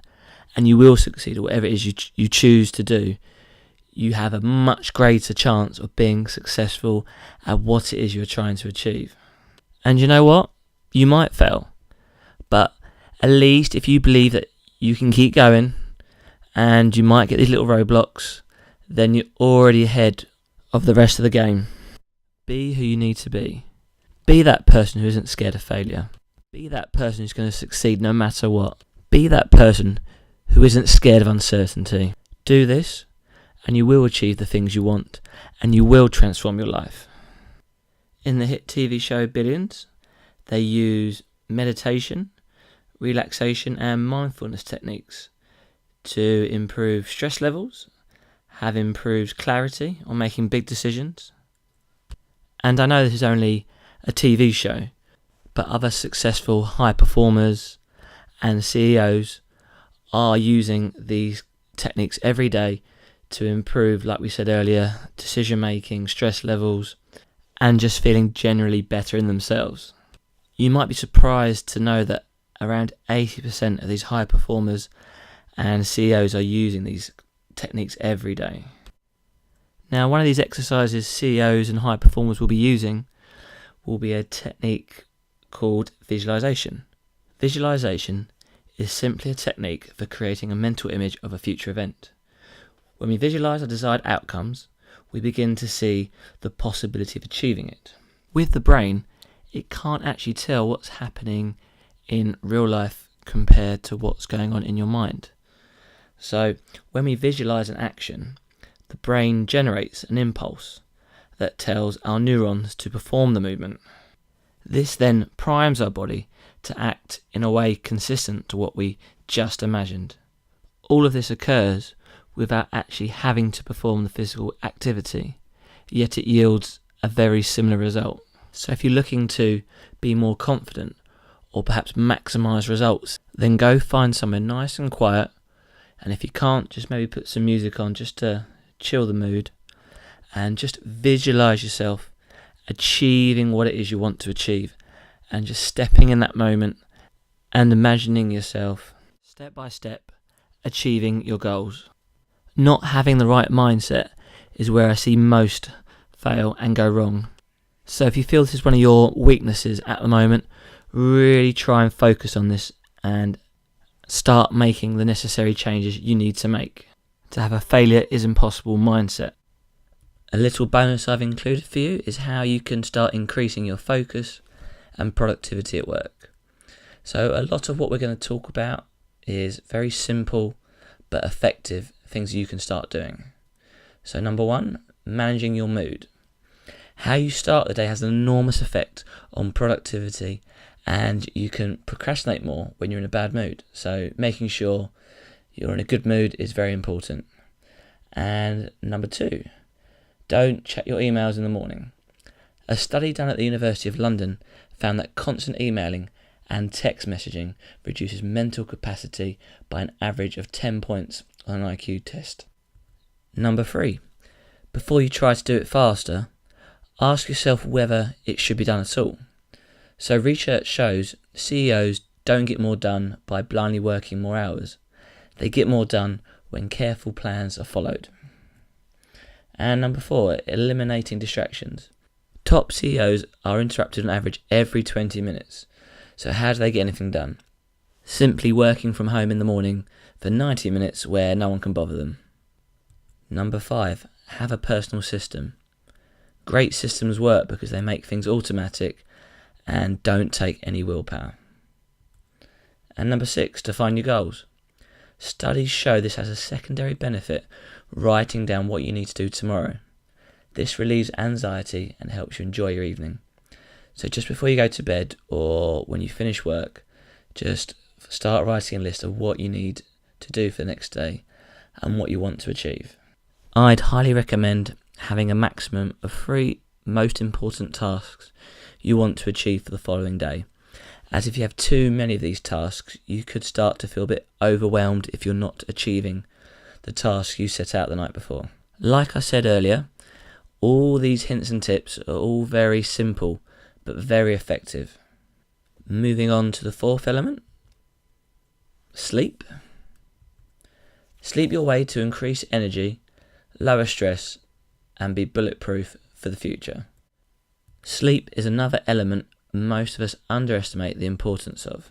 and you will succeed at whatever it is you choose to do, you have a much greater chance of being successful at what it is you're trying to achieve. And you know what? You might fail, but at least if you believe that you can keep going, and you might get these little roadblocks, then you're already ahead of the rest of the game. Be who you need to be. Be that person who isn't scared of failure. Be that person who's going to succeed no matter what. Be that person who isn't scared of uncertainty. Do this, and you will achieve the things you want, and you will transform your life. In the hit TV show Billions, they use meditation, relaxation, and mindfulness techniques to improve stress levels, have improved clarity on making big decisions. And I know this is only a TV show, but other successful high performers and CEOs are using these techniques every day to improve, like we said earlier, decision making, stress levels, and just feeling generally better in themselves. You might be surprised to know that around 80% of these high performers and CEOs are using these techniques every day. Now, one of these exercises CEOs and high performers will be using will be a technique called visualization. Visualization is simply a technique for creating a mental image of a future event. When we visualize our desired outcomes, we begin to see the possibility of achieving it. With the brain, it can't actually tell what's happening in real life compared to what's going on in your mind. So when we visualize an action, the brain generates an impulse that tells our neurons to perform the movement. This then primes our body to act in a way consistent to what we just imagined. All of this occurs without actually having to perform the physical activity, yet it yields a very similar result. So if you're looking to be more confident or perhaps maximize results, then go find somewhere nice and quiet, and if you can't, just maybe put some music on just to chill the mood, and just visualize yourself achieving what it is you want to achieve, and just stepping in that moment and imagining yourself step by step achieving your goals. Not having the right mindset is where I see most fail and go wrong. So if you feel this is one of your weaknesses at the moment, really try and focus on this and start making the necessary changes you need to make to have a failure is impossible mindset. A little bonus I've included for you is how you can start increasing your focus and productivity at work. So a lot of what we're going to talk about is very simple but effective things you can start doing. So number one, managing your mood. How you start the day has an enormous effect on productivity, and you can procrastinate more when you're in a bad mood. So making sure you're in a good mood is very important. And number two, don't check your emails in the morning. A study done at the University of London found that constant emailing and text messaging reduces mental capacity by an average of 10 points on an IQ test. Number three, before you try to do it faster, ask yourself whether it should be done at all. So research shows CEOs don't get more done by blindly working more hours. They get more done when careful plans are followed. And number four, eliminating distractions. Top CEOs are interrupted on average every 20 minutes. So how do they get anything done? Simply working from home in the morning for 90 minutes where no one can bother them. Number five, have a personal system. Great systems work because they make things automatic and don't take any willpower. And number six, define your goals. Studies show this has a secondary benefit, writing down what you need to do tomorrow. This relieves anxiety and helps you enjoy your evening. So just before you go to bed or when you finish work, just start writing a list of what you need to do for the next day and what you want to achieve. I'd highly recommend having a maximum of 3 most important tasks you want to achieve for the following day, as if you have too many of these tasks, you could start to feel a bit overwhelmed if you're not achieving the task you set out the night before. Like I said earlier, all these hints and tips are all very simple but very effective. Moving on to the fourth element, sleep. Sleep your way to increase energy, lower stress, and be bulletproof for the future. Sleep is another element most of us underestimate the importance of.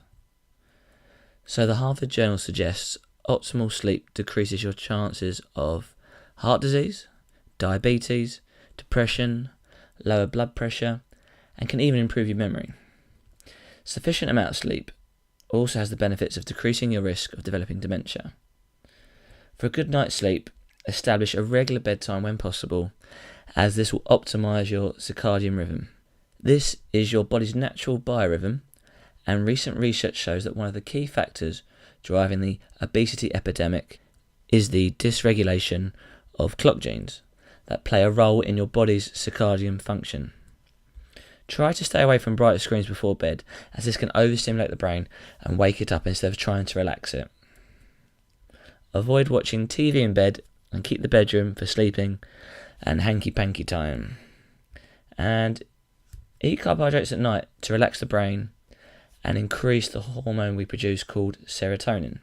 So the Harvard Journal suggests optimal sleep decreases your chances of heart disease, diabetes, depression, lower blood pressure, and can even improve your memory. Sufficient amount of sleep also has the benefits of decreasing your risk of developing dementia. For a good night's sleep, establish a regular bedtime when possible, as this will optimize your circadian rhythm. This is your body's natural biorhythm, and recent research shows that one of the key factors driving the obesity epidemic is the dysregulation of clock genes that play a role in your body's circadian function. Try to stay away from bright screens before bed, as this can overstimulate the brain and wake it up instead of trying to relax it. Avoid watching TV in bed and keep the bedroom for sleeping and hanky-panky time. And eat carbohydrates at night to relax the brain and increase the hormone we produce called serotonin.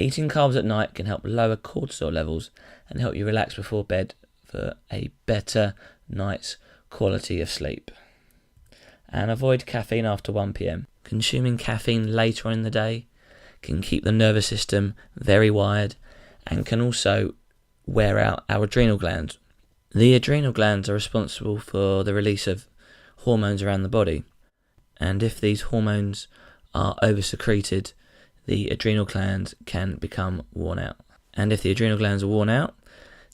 Eating carbs at night can help lower cortisol levels and help you relax before bed for a better night's quality of sleep. And avoid caffeine after 1 p.m. Consuming caffeine later on in the day can keep the nervous system very wired and can also wear out our adrenal glands. The adrenal glands are responsible for the release of hormones around the body, and if these hormones are oversecreted, the adrenal glands can become worn out. And if the adrenal glands are worn out,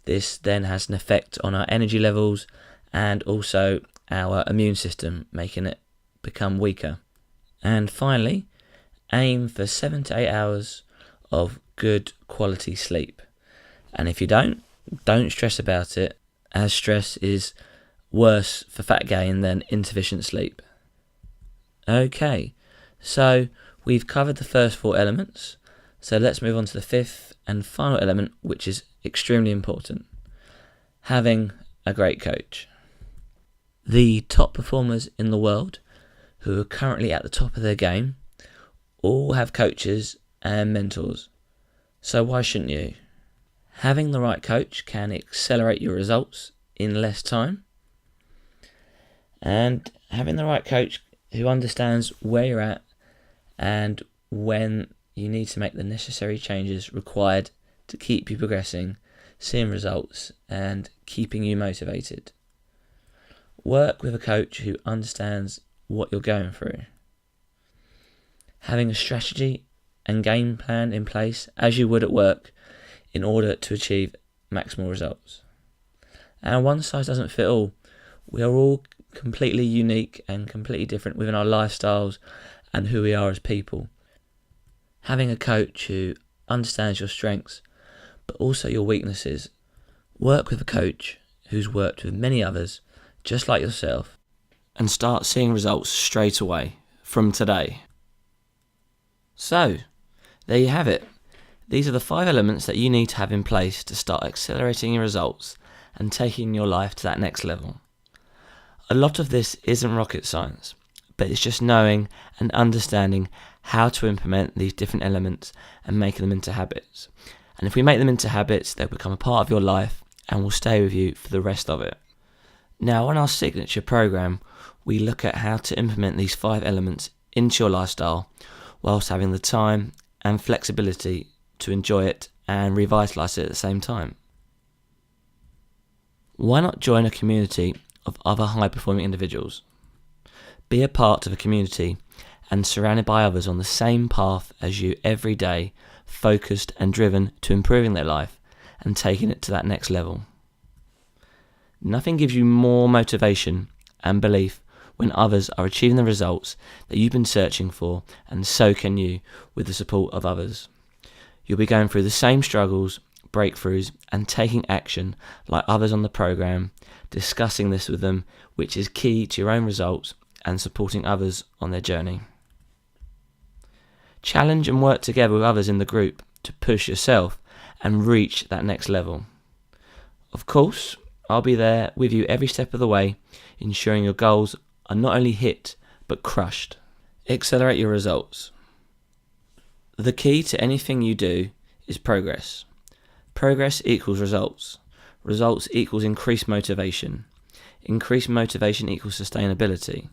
this then has an effect on our energy levels and also our immune system, making it become weaker. And finally, aim for 7 to 8 hours of good quality sleep. And if you don't stress about it, as stress is worse for fat gain than insufficient sleep. Okay, so we've covered the first 4 elements, so let's move on to the 5th and final element, which is extremely important: having a great coach. The top performers in the world, who are currently at the top of their game, all have coaches and mentors. So why shouldn't you? Having the right coach can accelerate your results, in less time. And having the right coach who understands where you're at and when you need to make the necessary changes required to keep you progressing, seeing results, and keeping you motivated. Work with a coach who understands what you're going through. Having a strategy and game plan in place as you would at work in order to achieve maximal results. And one size doesn't fit all. We are all completely unique and completely different within our lifestyles and who we are as people. Having a coach who understands your strengths but also your weaknesses. Work with a coach who's worked with many others just like yourself and start seeing results straight away from today. So, there you have it. These are the 5 elements that you need to have in place to start accelerating your results and taking your life to that next level. A lot of this isn't rocket science, but it's just knowing and understanding how to implement these different elements and making them into habits. And if we make them into habits, they'll become a part of your life and will stay with you for the rest of it. Now, on our signature program, we look at how to implement these 5 elements into your lifestyle whilst having the time and flexibility to enjoy it and revitalise it at the same time. Why not join a community of other high-performing individuals? Be a part of a community and surrounded by others on the same path as you every day, focused and driven to improving their life and taking it to that next level. Nothing gives you more motivation and belief when others are achieving the results that you've been searching for, and so can you with the support of others. You'll be going through the same struggles, breakthroughs, and taking action like others on the program, discussing this with them, which is key to your own results and supporting others on their journey. Challenge and work together with others in the group to push yourself and reach that next level. Of course, I'll be there with you every step of the way, ensuring your goals are not only hit, but crushed. Accelerate your results. The key to anything you do is progress. Progress equals results. Results equals increased motivation. Increased motivation equals sustainability.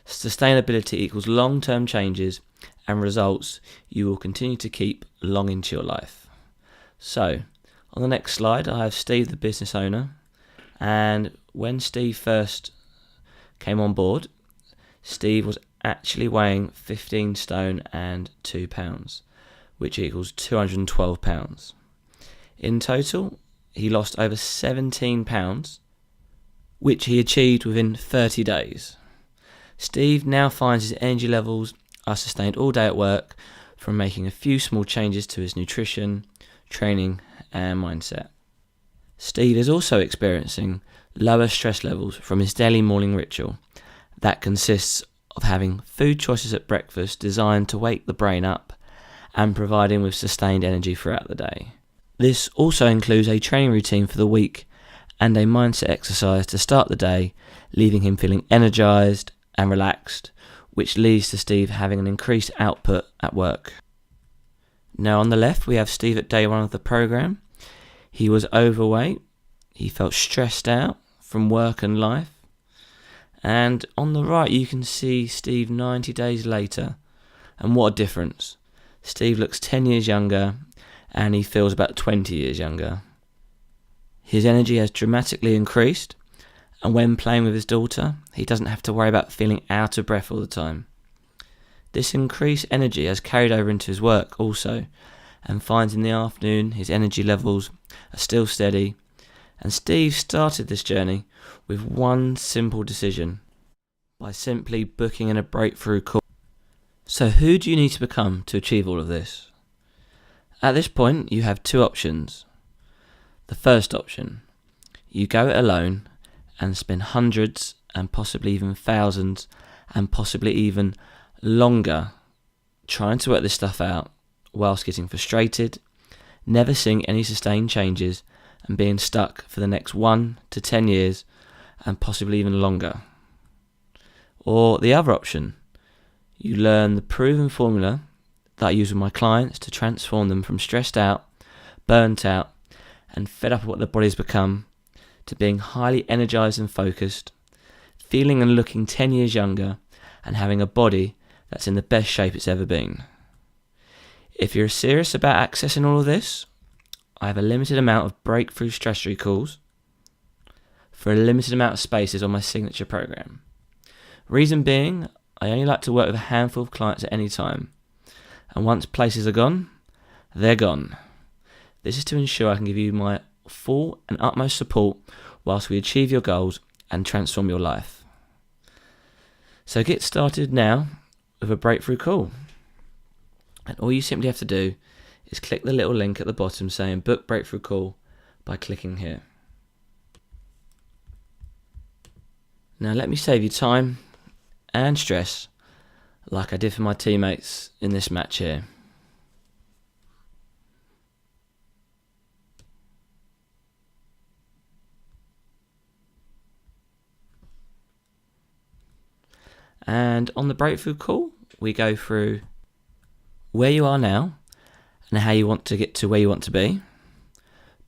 Sustainability equals long-term changes and results you will continue to keep long into your life. So, on the next slide, I have Steve, the business owner. And when Steve first came on board, Steve was actually weighing 15 stone and 2 pounds, which equals 212 pounds. In total, he lost over 17 pounds, which he achieved within 30 days. Steve now finds his energy levels are sustained all day at work from making a few small changes to his nutrition, training and mindset. Steve is also experiencing lower stress levels from his daily morning ritual that consists of having food choices at breakfast designed to wake the brain up and providing with sustained energy throughout the day. This also includes a training routine for the week and a mindset exercise to start the day, leaving him feeling energized and relaxed, which leads to Steve having an increased output at work. Now on the left we have Steve at day 1 of the program. He was overweight, he felt stressed out from work and life, and on the right you can see Steve 90 days later, and what a difference. Steve looks 10 years younger and he feels about 20 years younger. His energy has dramatically increased, and when playing with his daughter, he doesn't have to worry about feeling out of breath all the time. This increased energy has carried over into his work also, and finds in the afternoon his energy levels are still steady. And Steve started this journey with one simple decision, by simply booking in a breakthrough call. So who do you need to become to achieve all of this? At this point you have 2 options. The first option, you go it alone and spend hundreds and possibly even thousands and possibly even longer trying to work this stuff out whilst getting frustrated, never seeing any sustained changes and being stuck for the next 1 to 10 years and possibly even longer. Or the other option, you learn the proven formula that I use with my clients to transform them from stressed out, burnt out and fed up with what their body's become to being highly energized and focused, feeling and looking 10 years younger, and having a body that's in the best shape it's ever been. If you're serious about accessing all of this, I have a limited amount of breakthrough strategy calls for a limited amount of spaces on my signature program. Reason being, I only like to work with a handful of clients at any time, and once places are gone, they're gone. This is to ensure I can give you my full and utmost support whilst we achieve your goals and transform your life. So get started now with a breakthrough call. And all you simply have to do is click the little link at the bottom saying book breakthrough call by clicking here. Now let me save you time and stress like I did for my teammates in this match here. And on the breakthrough call, we go through where you are now and how you want to get to where you want to be,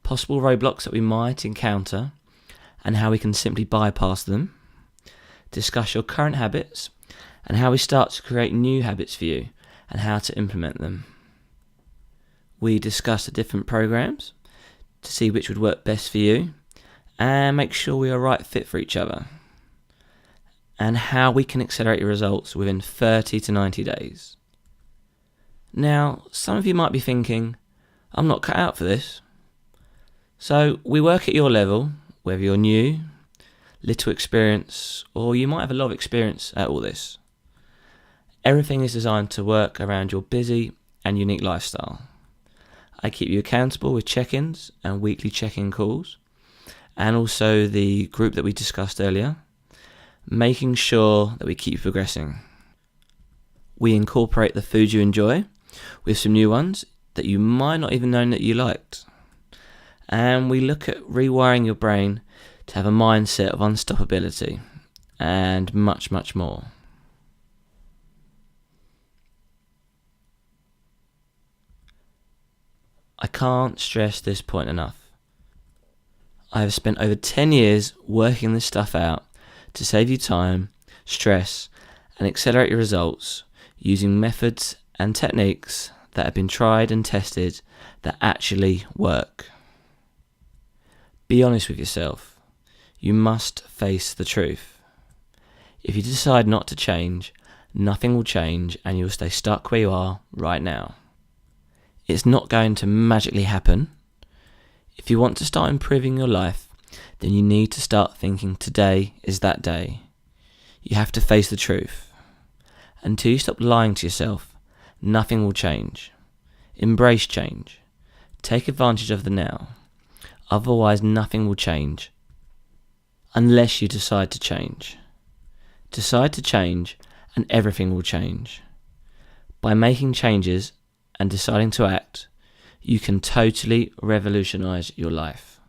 possible roadblocks that we might encounter and how we can simply bypass them, discuss your current habits and how we start to create new habits for you and how to implement them. We discuss the different programs to see which would work best for you and make sure we are right fit for each other, and how we can accelerate your results within 30 to 90 days. Now, some of you might be thinking, I'm not cut out for this. So we work at your level, whether you're new, little experience, or you might have a lot of experience at all this. Everything is designed to work around your busy and unique lifestyle. I keep you accountable with check-ins and weekly check-in calls, and also the group that we discussed earlier, making sure that we keep progressing. We incorporate the foods you enjoy with some new ones that you might not even know that you liked. And we look at rewiring your brain to have a mindset of unstoppability and much, much more. I can't stress this point enough. I have spent over 10 years working this stuff out to save you time, stress, and accelerate your results using methods and techniques that have been tried and tested that actually work. Be honest with yourself. You must face the truth. If you decide not to change, nothing will change and you'll stay stuck where you are right now. It's not going to magically happen. If you want to start improving your life, then you need to start thinking today is that day. You have to face the truth. Until you stop lying to yourself, nothing will change. Embrace change. Take advantage of the now. Otherwise, nothing will change. Unless you decide to change. Decide to change and everything will change. By making changes and deciding to act, you can totally revolutionize your life,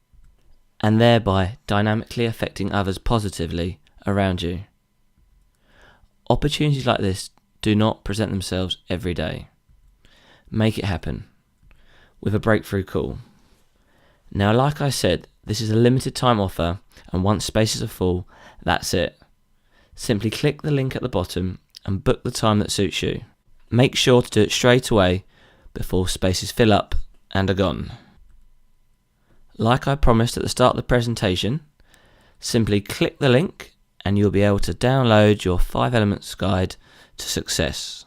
and thereby dynamically affecting others positively around you. Opportunities like this do not present themselves every day. Make it happen with a breakthrough call. Now, like I said, this is a limited time offer, and once spaces are full, that's it. Simply click the link at the bottom and book the time that suits you. Make sure to do it straight away before spaces fill up and are gone. Like I promised at the start of the presentation, simply click the link and you'll be able to download your 5 Elements Guide to Success.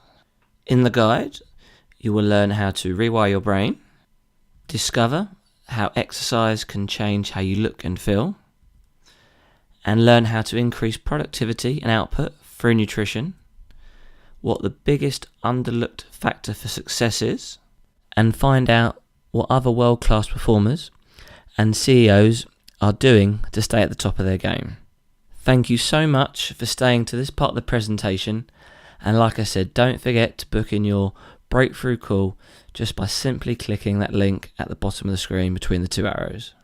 In the guide, you will learn how to rewire your brain, discover how exercise can change how you look and feel, and learn how to increase productivity and output through nutrition, what the biggest underlooked factor for success is, and find out what other world-class performers and CEOs are doing to stay at the top of their game. Thank you so much for staying to this part of the presentation, and like I said, don't forget to book in your breakthrough call just by simply clicking that link at the bottom of the screen between the 2 arrows.